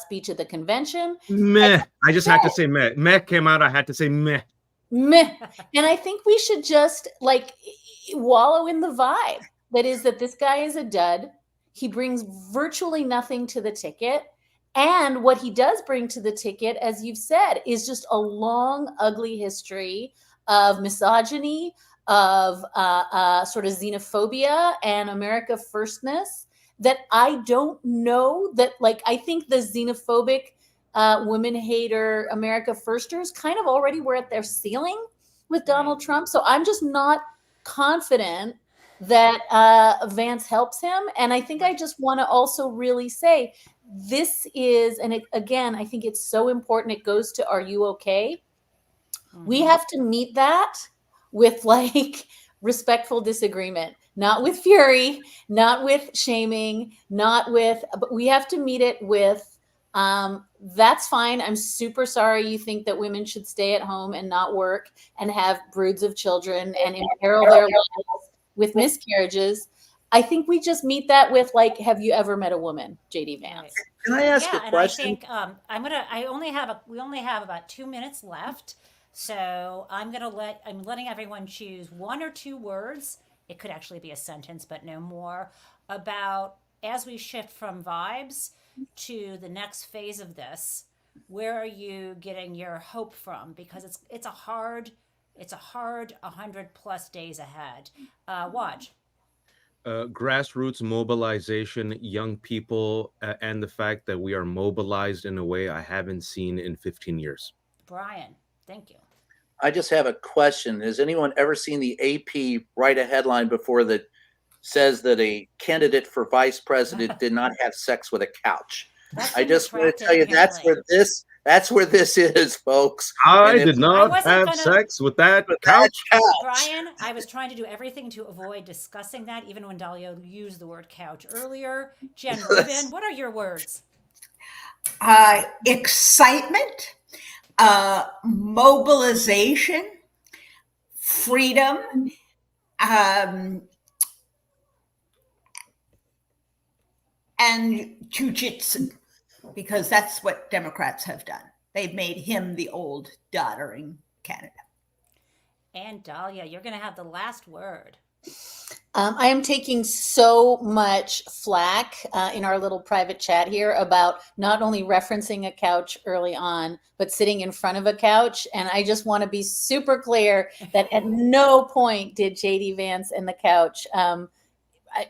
speech at the convention. Meh. I just had to say meh. Meh came out. I had to say meh. Meh. And I think we should just wallow in the vibe that is that this guy is a dud. He brings virtually nothing to the ticket. And what he does bring to the ticket, as you've said, is just a long, ugly history of misogyny, of sort of xenophobia and America firstness that I don't know that, I think the xenophobic women hater America firsters kind of already were at their ceiling with Donald Trump. So I'm just not confident that Vance helps him. And I think I just want to also really say this is, and again, I think it's so important. It goes to, are you okay? We have to meet that with respectful disagreement, not with fury, not with shaming, but we have to meet it with, that's fine. I'm super sorry you think that women should stay at home and not work and have broods of children and imperil their lives with miscarriages. I think we just meet that with have you ever met a woman, JD Vance? Can I ask a And question? I think we only have about 2 minutes left. So I'm letting everyone choose one or two words. It could actually be a sentence, but no more, about as we shift from vibes to the next phase of this, where are you getting your hope from? Because it's a hard 100+ days ahead. Watch. Grassroots mobilization, young people, and the fact that we are mobilized in a way I haven't seen in 15 years. Brian, thank you. I just have a question. Has anyone ever seen the AP write a headline before that says that a candidate for vice president did not have sex with a couch? I just want to tell you that's where this is, folks. I did not have sex with that couch. Brian, I was trying to do everything to avoid discussing that, even when Dahlia used the word couch earlier. Jen Rubin, what are your words? Excitement, mobilization, freedom, and jujitsu, because that's what Democrats have done. They've made him the old doddering candidate. And Dahlia, you're going to have the last word. I am taking so much flack in our little private chat here about not only referencing a couch early on, but sitting in front of a couch. And I just want to be super clear that at no point did JD Vance and the couch.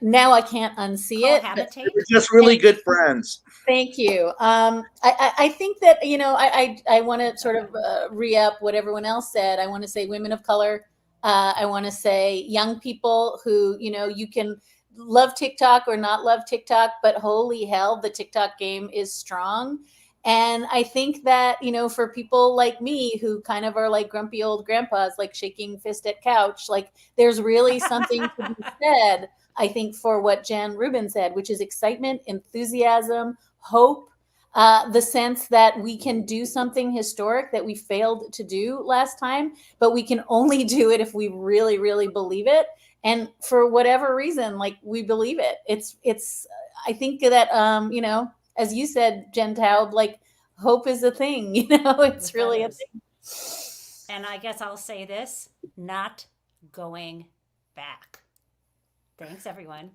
Now I can't unsee it. We're just really good friends. Thank you. I think that, I want to sort of re-up what everyone else said. I want to say women of color. I want to say young people who, you can love TikTok or not love TikTok, but holy hell, the TikTok game is strong. And I think that, for people like me who kind of are like grumpy old grandpas, like shaking fist at couch, there's really something to be said, I think, for what Jan Rubin said, which is excitement, enthusiasm, hope, the sense that we can do something historic that we failed to do last time, but we can only do it if we really, really believe it. And for whatever reason, we believe it. It's, I think that, as you said, Jen Taub, hope is a thing, it's really a thing. And I guess I'll say this, not going back. Thanks, everyone.